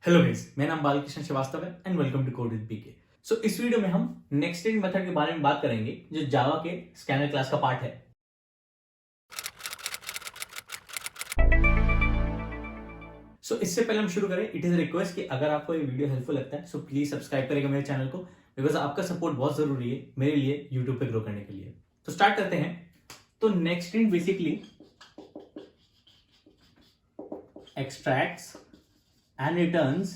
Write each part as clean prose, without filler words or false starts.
Hello guys, मेरा नाम बालकृष्ण श्रीवास्तव है and welcome to code with PK. So इस वीडियो में हम नेक्स्ट इंट मेथड के बारे में बात करेंगे जो जावा के स्कैनर क्लास का पार्ट है। सो इससे पहले हम शुरू करें, इट इज रिक्वेस्ट कि अगर आपको ये वीडियो हेल्पफुल लगता है सो प्लीज सब्सक्राइब करेगा मेरे चैनल को, बिकॉज आपका सपोर्ट बहुत जरूरी है मेरे लिए यूट्यूब पे ग्रो करने के लिए। तो स्टार्ट करते हैं। तो next int basically extracts and returns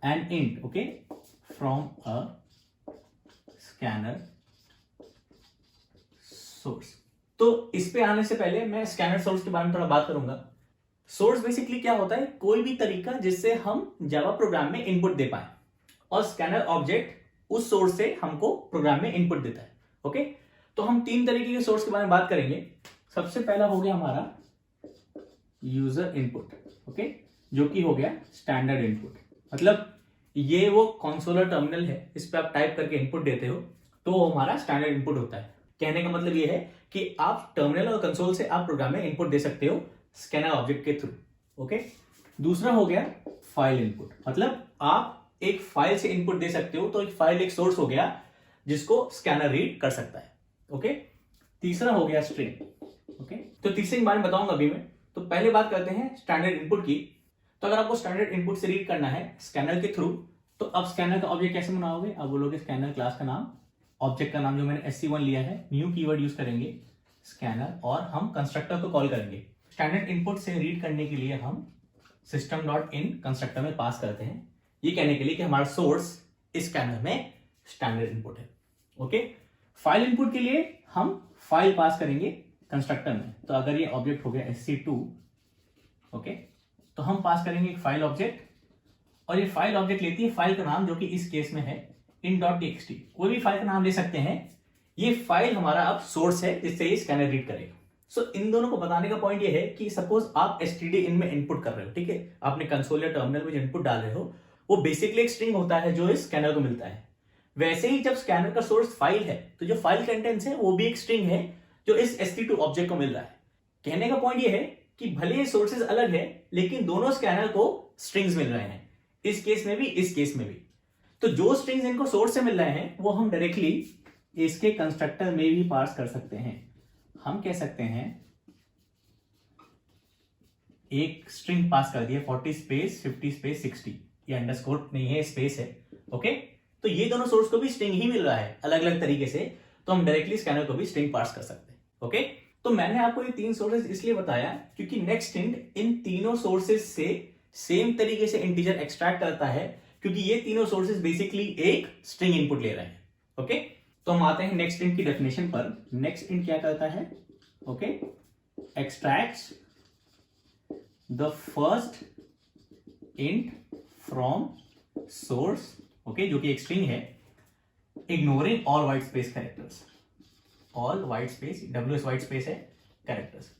an int, okay, from a scanner source। तो इस पे आने से पहले मैं स्कैनर सोर्स के बारे में थोड़ा बात करूंगा। सोर्स बेसिकली क्या होता है, कोई भी तरीका जिससे हम जावा प्रोग्राम में इनपुट दे पाए, और स्कैनर ऑब्जेक्ट उस सोर्स से हमको प्रोग्राम में इनपुट देता है। ओके, तो हम तीन तरीके के सोर्स के बारे में बात करेंगे। सबसे पहला हो गया हमारा यूजर इनपुट, ओके, जो कि हो गया स्टैंडर्ड इनपुट। मतलब ये वो कंसोलर टर्मिनल है, इस पे आप टाइप करके इनपुट देते हो तो वो हमारा स्टैंडर्ड इनपुट होता है। कहने का मतलब ये है कि आप टर्मिनल और कंसोल से आप प्रोग्राम में इनपुट दे सकते हो स्कैनर ऑब्जेक्ट के थ्रू। ओके, दूसरा हो गया फाइल इनपुट, मतलब आप एक फाइल से इनपुट दे सकते हो, तो एक फाइल एक सोर्स हो गया जिसको स्कैनर रीड कर सकता है। ओके, तीसरा हो गया स्ट्रिंग। ओके, तो तीसरे के बारे में बताऊंगा अभी मैं। तो पहले बात करते हैं स्टैंडर्ड इनपुट की। तो अगर आपको स्टैंडर्ड इनपुट से रीड करना है स्कैनर के थ्रू, तो अब स्कैनर का ऑब्जेक्ट कैसे बनाओगे? अब बोलोगे स्कैनर क्लास का नाम, ऑब्जेक्ट का नाम जो मैंने sc1 लिया है, न्यू कीवर्ड यूज करेंगे स्कैनर, और हम कंस्ट्रक्टर को कॉल करेंगे। स्टैंडर्ड इनपुट से रीड करने के लिए हम system.in कंस्ट्रक्टर में पास करते हैं, ये कहने के लिए कि हमारा सोर्स इस स्कैनर में स्टैंडर्ड इनपुट है। ओके, फाइल इनपुट के लिए हम फाइल पास करेंगे कंस्ट्रक्टर में। तो अगर ये ऑब्जेक्ट हो गया sc2, ओके, तो हम पास करेंगे एक फाइल ऑब्जेक्ट, और ये फाइल ऑब्जेक्ट लेती है फाइल का नाम, जो कि इस केस में है int.txt। कोई भी फाइल का नाम ले सकते हैं। ये फाइल हमारा अब सोर्स है जिससे ये स्कैनर रीड करेगा। सो इन दोनों को बताने का पॉइंट ये है कि सपोज आप std in में इनपुट कर रहे हो, ठीक है, आपने कंसोल या टर्मिनल में जो इनपुट डाल रहे हो वो बेसिकली एक स्ट्रिंग होता है जो इस स्कैनर को मिलता है। वैसे ही जब स्कैनर का सोर्स फाइल है, तो जो फाइल कंटेंट्स है वो भी एक स्ट्रिंग है जो इस sc2 ऑब्जेक्ट को मिल रहा है। कहने का पॉइंट ये है कि भले सोर्सेज अलग है लेकिन दोनों स्कैनर को स्ट्रिंग्स मिल रहे हैं, इस केस में भी इस केस में भी। तो जो स्ट्रिंग्स इनको सोर्स से मिल रहे हैं वो हम डायरेक्टली इसके कंस्ट्रक्टर में भी पास कर सकते हैं। हम कह सकते हैं एक स्ट्रिंग पास कर दिया 40 स्पेस 50 स्पेस 60, ये अंडरस्कोर नहीं है, स्पेस है। ओके, तो ये दोनों सोर्स को भी स्ट्रिंग ही मिल रहा है अलग अलग तरीके से, तो हम डायरेक्टली स्कैनर को भी स्ट्रिंग पास कर सकते हैं। ओके, तो मैंने आपको ये तीन सोर्सेज इसलिए बताया क्योंकि नेक्स्ट इंट इन तीनों सोर्सेज से सेम तरीके से इंटीजर एक्सट्रैक्ट करता है, क्योंकि ये तीनों सोर्सेज बेसिकली एक स्ट्रिंग इनपुट ले रहे हैं। ओके, तो हम आते हैं नेक्स्ट इंट की डेफिनेशन पर। नेक्स्ट इंट क्या करता है? Okay, extracts the first int from source, okay, जो कि एक स्ट्रिंग है, ignoring all white space characters. All white space, WS white space है characters.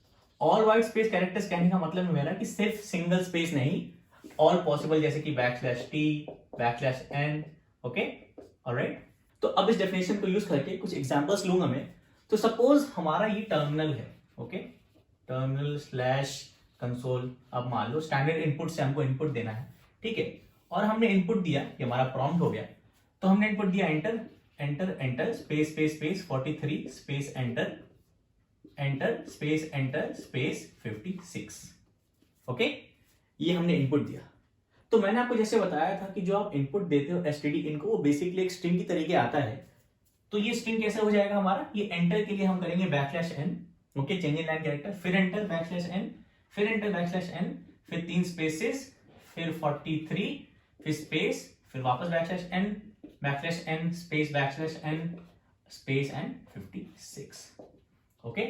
All white space characters कहने का मतलब मेरा कि सिर्फ सिंगल स्पेस नहीं, ऑल पॉसिबल, जैसे कि \t \n। Okay, alright. तो अब इस डेफिनेशन को यूज करके कुछ एग्जांपल्स लूंगा मैं। तो सपोज हमारा ये टर्मिनल है, ओके, टर्मिनल / कंसोल। अब मान लो स्टैंडर्ड इनपुट से हमको इनपुट देना है, ठीक है, और हमने इनपुट दिया, ये हमारा प्रॉम्प्ट हो गया। तो हमने इनपुट दिया enter enter space space space 43 space enter space enter space 56। Okay, ये हमने इनपुट दिया। तो मैंने आपको जैसे बताया था कि जो आप इनपुट देते हो std in को, वो बेसिकली एक स्ट्रिंग की तरीके आता है। तो ये स्ट्रिंग कैसे हो जाएगा हमारा? ये एंटर के लिए हम करेंगे \n, okay, change in line character, फिर एंटर \n, फिर एंटर \n, फिर 3 स्पेसेस, फिर 43, फिर स्पेस, फिर वापस \n space \n space and 56। Okay,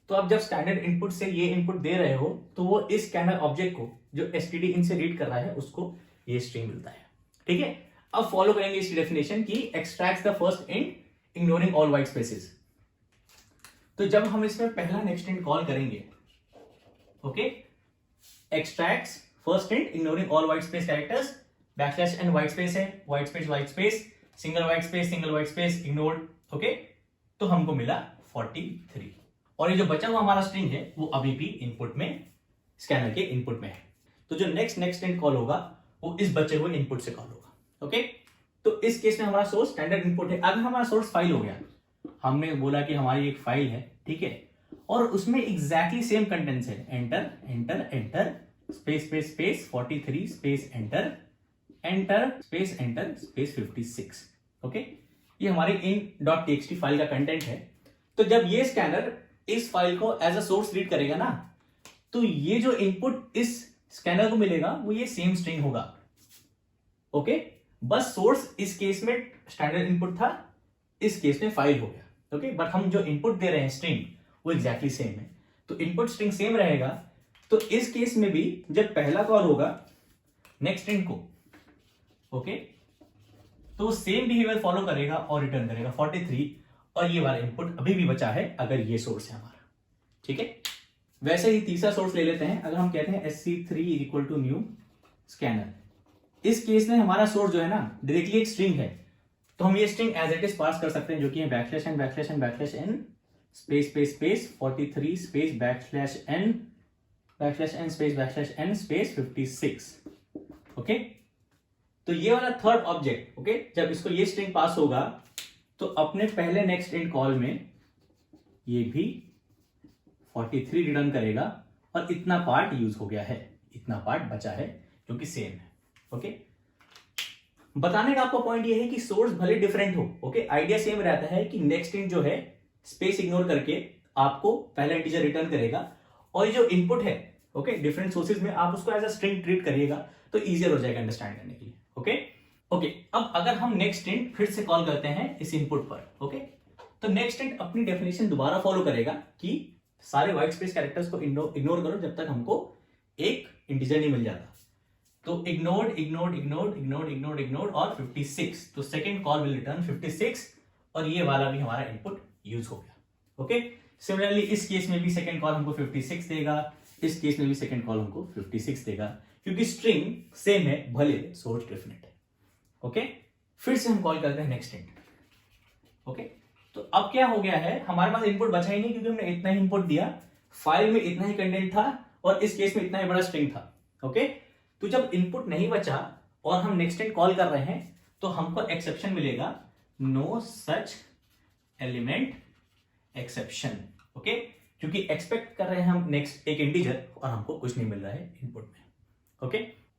तो अब जब स्टैंडर्ड इनपुट से ये इनपुट दे रहे हो तो वो इस स्कैनर ऑब्जेक्ट को जो std in से रीड कर रहा है उसको ये स्ट्रिंग मिलता है। ठीक है, अब फॉलो करेंगे इस डेफिनेशन की, extracts the first int ignoring all white spaces. तो जब हम इसमें पहला नेक्स्ट इंट कॉल करेंगे, okay, extracts first int ignoring all white space characters, \n white space है, white space, single white space ignored. Okay, तो हमको मिला 43, और ये जो बचा हुआ हमारा स्ट्रिंग है वो अभी भी इनपुट में, स्कैनर के इनपुट में है। तो जो नेक्स्ट इंट कॉल होगा वो इस बचे हुए इनपुट से कॉल होगा। ओके, तो इस केस में हमारा सोर्स स्टैंडर्ड इनपुट है। अगर हमारा सोर्स फाइल हो गया, हमने बोला कि हमारी एक फाइल है, ठीक है, और उसमें एग्जैक्टली सेम कंटेंट्स है, enter enter enter space space space 43 space enter enter space enter space 56। Okay, ये हमारी in.txt फाइल का कंटेंट है। तो जब ये स्कैनर इस फाइल को एज अ सोर्स रीड करेगा ना, तो ये जो इनपुट इस स्कैनर को मिलेगा वो ये सेम स्ट्रिंग होगा। ओके, बस सोर्स इस केस में स्टैंडर्ड इनपुट था, इस केस में फाइल हो गया। ओके, बट हम जो इनपुट दे रहे हैं स्ट्रिंग वो एग्जैक्टली सेम है, तो इनपुट स्ट्रिंग सेम रहेगा। तो इस केस में भी जब पहला कॉल होगा नेक्स्ट स्ट्रिंग को, ओके, तो सेम बिहेवियर फॉलो करेगा और रिटर्न करेगा 43, और ये वाला इनपुट अभी भी बचा है अगर ये सोर्स है हमारा। ठीक है, वैसे ही तीसरा सोर्स ले लेते हैं। अगर हम कहते हैं sc3 equal to new scanner, इस केस में हमारा सोर्स जो है ना डायरेक्टली एक स्ट्रिंग है, तो हम ये string as it is pass कर सकते हैं, जो कि है \n space space space 43 space \n space \n space 56। Okay, तो ये वाला थर्ड ऑब्जेक्ट, ओके, जब इसको ये स्ट्रिंग पास होगा तो अपने पहले नेक्स्ट इंट कॉल में ये भी 43 रिटर्न करेगा, और इतना पार्ट यूज हो गया है, इतना पार्ट बचा है जो कि सेम है। ओके, बताने का आपका पॉइंट ये है कि सोर्स भले डिफरेंट हो, ओके, आइडिया सेम रहता है कि नेक्स्ट इंट जो है स्पेस इग्नोर करके आपको पहला इंटीजर रिटर्न करेगा, और ये जो इनपुट है, ओके, डिफरेंट सोर्सेज में आप उसको एज अ स्ट्रिंग ट्रीट करिएगा तो इजियर हो जाएगा अंडरस्टैंड करने के लिए। ओके ओके, अब अगर हम नेक्स्ट इंट फिर से कॉल करते हैं इस इनपुट पर, ओके, तो नेक्स्ट इंट अपनी डेफिनेशन दोबारा फॉलो करेगा कि सारे व्हाइट स्पेस कैरेक्टर्स को इग्नोर करो जब तक हमको एक इंटीजर नहीं मिल जाता। तो ignored ignored ignored ignored ignored ignored और 56, तो सेकंड कॉल विल रिटर्न 56, और ये वाला भी हमारा इनपुट यूज हो गया। ओके, सिमिलरली इस केस में भी सेकंड कॉल हमको 56 देगा, इस केस में भी सेकंड कॉल हमको 56 देगा, क्योंकि स्ट्रिंग सेम है भले सोर्स डिफरेंट है। ओके, फिर से हम कॉल करते हैं नेक्स्ट इंट। ओके, तो अब क्या हो गया है, हमारे पास इनपुट बचा ही नहीं, क्योंकि हमने इतना ही इनपुट दिया, फाइल में इतना ही कंटेंट था, और इस केस में इतना ही बड़ा स्ट्रिंग था। ओके, तो जब इनपुट नहीं बचा और हम नेक्स्ट इंट कॉल कर रहे हैं, तो हमको एक्सेप्शन मिलेगा, no such element exception. Okay, क्योंकि एक्सपेक्ट कर रहे हैं हम नेक्स्ट एक इंटीजर और हमको कुछ नहीं मिल रहा है इनपुट में। ओके,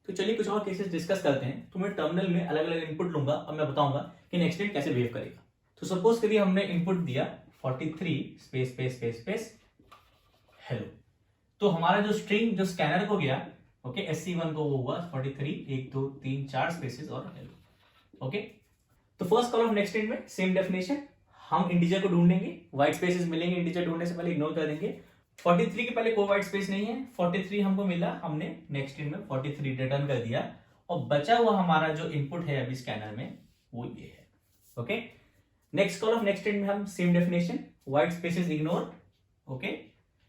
तो चलिए कुछ और केसेस डिस्कस करते हैं। तो मैं टर्मिनल में अलग अलग इनपुट लूंगा और मैं बताऊंगा कि नेक्स्ट इंट कैसे बिहेव करेगा। तो सपोज करिए हमने इनपुट दिया 43 space space space space hello, तो हमारा जो स्ट्रिंग जो स्कैनर को गया, ओके, sc1 को वो हुआ 43 1 2 3 4 स्पेसेस और हेलो। ओके, तो first call of next int में सेम डेफिनेशन, हम इंटीजर को ढूंढेंगे, व्हाइट स्पेसेस मिलेंगे, इंटीजर ढूंढने से पहले इग्नोर कर देंगे। 43 के पहले कोई व्हाइट स्पेस नहीं है, 43 हमको मिला, हमने नेक्स्ट इंट में 43 रिटर्न कर दिया, और बचा हुआ हमारा जो इनपुट है अभी स्कैनर में वो ये है। Okay, next call of next int में हम same definition, white spaces ignore. Okay,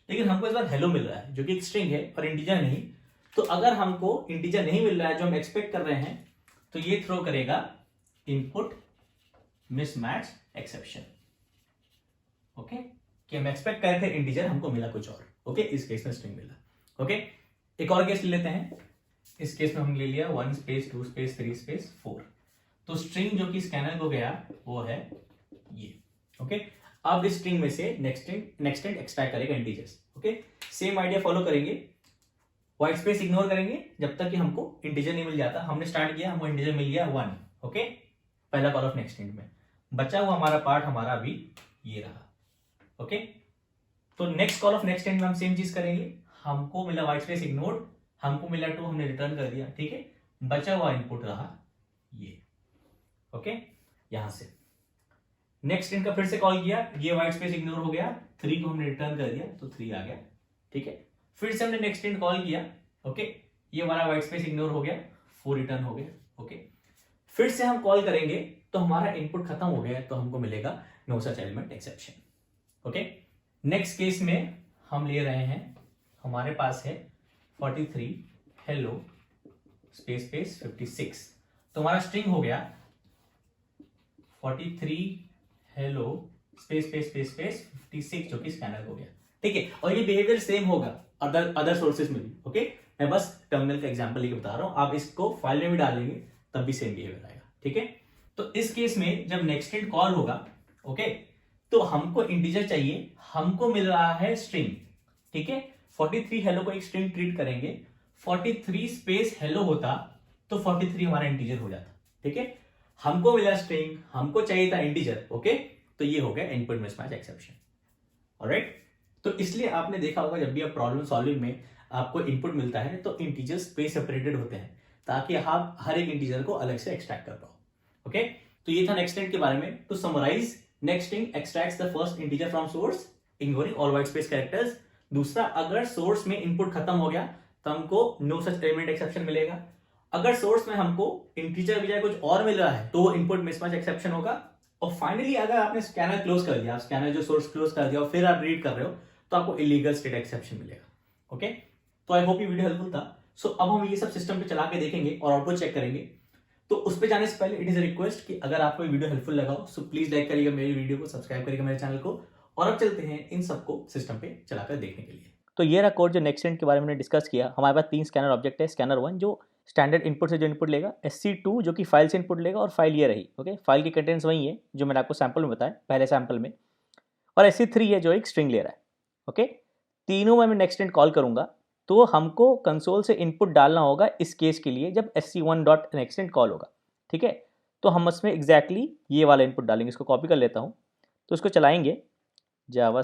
लेकिन हमको इस बार हेलो मिल रहा है जो कि एक स्ट्रिंग है और इंटीजर नहीं। तो अगर हमको इंटीजर नहीं मिल रहा है जो हम एक्सपेक्ट कर रहे हैं, तो ये थ्रो करेगा इनपुट मिसमैच एक्सेप्शन। ओके, कि हम एक्सपेक्ट कर रहे थे इंटीजर, हमको मिला कुछ और। ओके, इस केस में स्ट्रिंग मिला। ओके, एक और केस ले लेते हैं। इस केस में हम ले लिया 1 स्पेस 2 स्पेस 3 स्पेस 4, तो स्ट्रिंग जो कि स्कैनर को गया वो है ये। ओके, अब इस स्ट्रिंग में से नेक्स्ट इंट एक्सट्रैक्ट करेगा integers. Okay, same idea follow करेंगे, व्हाइट स्पेस इग्नोर करेंगे जब तक कि हमको इंटीजर नहीं मिल जाता। हमने स्टार्ट किया, हमको इंटीजर मिल गया 1। ओके, पहला कॉल ऑफ नेक्स्ट इंट में बचा हुआ हमारा पार्ट हमारा अभी ये रहा। ओके, तो next call of next int में हम सेम चीज करेंगे, हमको मिला व्हाइट स्पेस इग्नोर्ड, हमको मिला 2, हमने रिटर्न कर दिया। ठीक है, बचा हुआ इनपुट रहा ये। ओके, यहां से नेक्स्ट इंट का फिर से कॉल किया, ये व्हाइट स्पेस इग्नोर हो गया, 3 को हमने रिटर्न कर दिया तो 3 आ गया। ठीक है, फिर से हमने नेक्स्ट इंट कॉल किया, ओके, ये हमारा व्हाइट स्पेस इग्नोर हो गया, 4 रिटर्न हो गया। ओके, फिर से हम कॉल करेंगे तो हमारा इनपुट खत्म हो गया, तो हमको मिलेगा no such element exception. Okay, next case में हम ले रहे हैं, हमारे पास है 43 हेलो स्पेस स्पेस 56, तो हमारा स्ट्रिंग हो गया 43 hello space space space space 56, जो कि स्कैनर हो गया। ठीक है, और ये बिहेवियर सेम होगा अदर सोर्सेज में भी। ओके, मैं बस टर्मिनल का एग्जांपल लेके बता रहा हूं, आप इसको फाइल में भी डालेंगे तब भी सेम बिहेवियर आएगा, ठीक है। तो इस केस में जब नेक्स्ट इंट कॉल होगा, ओके, तो हमको इंटीजर चाहिए, हमको मिल रहा है स्ट्रिंग, ठीक है। 43 हेलो को एक स्ट्रिंग ट्रीट करेंगे, 43 स्पेस हेलो होता तो 43 हमारा इंटीजर हो जाता, ठीक है। हमको मिला स्ट्रिंग, हमको चाहिए था इंटीजर, ओके, तो ये हो गया इनपुट मिसमैच एक्सेप्शन, ऑलराइट। तो इसलिए आपने देखा होगा जब भी आप प्रॉब्लम सॉल्विंग में आपको इनपुट मिलता है तो इंटीजर स्पेस सेपरेटेड होते हैं ताकि आप हर एक इंटीजर को अलग से एक्सट्रैक्ट कर पाओ, ओके। तो ये था नेक्स्ट इंट के बारे में। To summarize, next int extracts the first integer from source ignoring all white space characters. दूसरा, अगर सोर्स में इनपुट खत्म हो गया तो हमको नो सच एलिमेंट एक्सेप्शन मिलेगा। अगर सोर्स में हमको इंटीजर बजाय कुछ और मिल रहा है तो वो इनपुट मिसमैच एक्सेप्शन होगा। और फाइनली अगर आपने स्कैनर क्लोज कर दिया, आप स्कैनर जो सोर्स क्लोज कर दिया और फिर आप रीड कर रहे हो तो आपको इलीगल स्टेट एक्सेप्शन मिलेगा, ओके। तो आई होप ये वीडियो हेल्पफुल था। सो अब हम ये सब सिस्टम पे चला के देखेंगे और आउटपुट चेक करेंगे। तो उस पे जाने से पहले इट इज अ रिक्वेस्ट कि अगर आपको ये वीडियो हेल्पफुल लगा हो सो प्लीज लाइक करिएगा मेरी वीडियो को, सब्सक्राइब करिएगा मेरे चैनल को, और अब चलते हैं इन सबको सिस्टम पे चलाकर देखने के लिए। तो ये रहा कोड जो नेक्स्ट इंट के बारे में हमने डिस्कस किया। हमारे पास 3 स्कैनर ऑब्जेक्ट है। स्कैनर 1 जो स्टैंडर्ड इनपुट से जो इनपुट लेगा, SC2 जो कि फाइल से इनपुट लेगा, और फाइल ये रही, ओके। फाइल की कंटेंट्स वही है जो मैंने आपको सैंपल में बताया पहले सैंपल में, और SC3 है जो एक स्ट्रिंग ले रहा है, ओके। तीनों में मैं नेक्स्ट इंट कॉल करूंगा तो हमको कंसोल से इनपुट डालना होगा इस केस के लिए जब SC1 dot next int call होगा, ठीक है। तो हम उसमें एग्जैक्टली ये वाला इनपुट डालेंगे। इसको कॉपी कर लेता हूँ, तो इसको चलाएंगे जावा,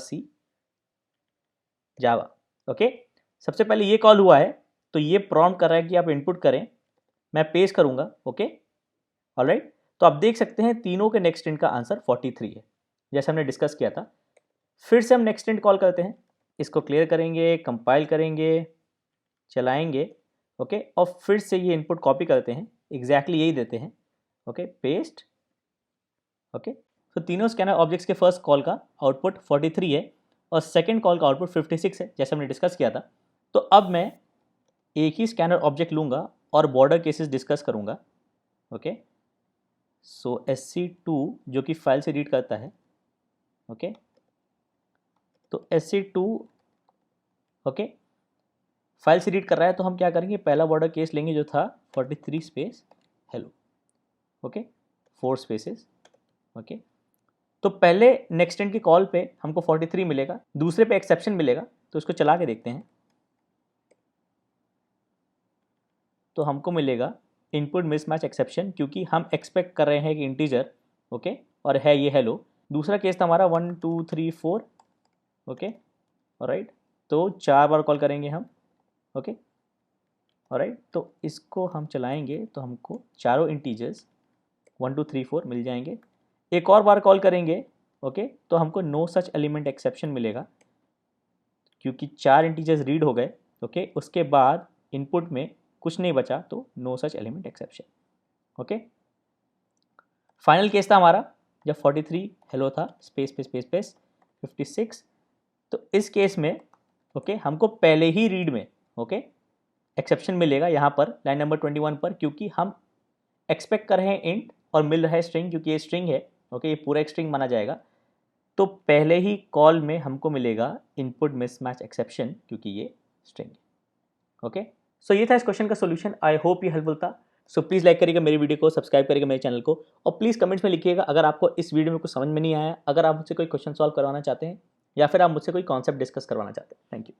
ओके। सबसे पहले ये कॉल हुआ है तो ये प्रॉम्प्ट कर रहा है कि आप इनपुट करें, मैं पेस्ट करूंगा, ओके, ऑलराइट। तो आप देख सकते हैं तीनों के नेक्स्ट इंट का आंसर 43 है जैसे हमने डिस्कस किया था। फिर से हम नेक्स्ट इंट कॉल करते हैं, इसको क्लियर करेंगे, कंपाइल करेंगे, चलाएंगे, ओके, और फिर से ये इनपुट कॉपी करते हैं, एग्जैक्टली यही देते हैं, ओके, पेस्ट, ओके। तो तीनों स्कैनर ऑब्जेक्ट्स के फर्स्ट कॉल का आउटपुट 43 है और सेकंड कॉल का आउटपुट 56 है जैसे हमने डिस्कस किया था। तो अब मैं एक ही स्कैनर ऑब्जेक्ट लूँगा और बॉर्डर केसेस डिस्कस करूँगा, ओके। सो SC2 जो कि फाइल से रीड करता है, ओके, तो SC2, ओके, फाइल से रीड कर रहा है तो हम क्या करेंगे, पहला बॉर्डर केस लेंगे जो था 43 space hello, okay, 4 spaces, okay. तो पहले नेक्स्ट इंट की कॉल पे हमको 43 मिलेगा, दूसरे पे एक्सेप्शन मिलेगा, तो इसको चला के देखते हैं। तो हमको मिलेगा इनपुट मिसमैच एक्सेप्शन क्योंकि हम एक्सपेक्ट कर रहे हैं कि इंटीजर, ओके, और है ये हेलो। दूसरा केस था हमारा 1 2 3 4, ओके, ऑलराइट। तो 4 बार कॉल करेंगे हम, ओके, ऑलराइट। तो इसको हम चलाएंगे तो हमको चारों इंटीजर्स 1 2 3 4 मिल जाएंगे। एक और बार कॉल करेंगे, ओके, तो हमको नो सच एलिमेंट एक्सेप्शन मिलेगा क्योंकि 4 इंटीजर्स रीड हो गए, ओके। उसके बाद इनपुट में कुछ नहीं बचा तो no such element exception, okay. Final case था हमारा जब 43 हेलो था, स्पेस स्पेस स्पेस स्पेस 56। तो इस केस में, ओके, हमको पहले ही रीड में, ओके, एक्सेप्शन मिलेगा यहाँ पर लाइन नंबर 21 पर क्योंकि हम एक्सपेक्ट कर रहे हैं इंट और मिल रहा है स्ट्रिंग क्योंकि ये स्ट्रिंग है, ओके, ये पूरा एक स्ट्रिंग माना जाएगा। तो पहले ही कॉल में हमको मिलेगा इनपुट मिसमैच एक्सेप्शन क्योंकि ये स्ट्रिंग है, ओके। सो ये था इस क्वेश्चन का सोल्यूशन। आई होप ये हेल्पफुल था। सो प्लीज़ लाइक करिएगा मेरी वीडियो को, सब्सक्राइब करिएगा मेरे चैनल को, और प्लीज़ कमेंट्स में लिखिएगा अगर आपको इस वीडियो में कुछ समझ में नहीं आया, अगर आप मुझसे कोई क्वेश्चन सॉल्व करवाना चाहते हैं या फिर आप मुझसे कोई कॉन्सेप्ट डिस्कस करवाना चाहते हैं। Thank you.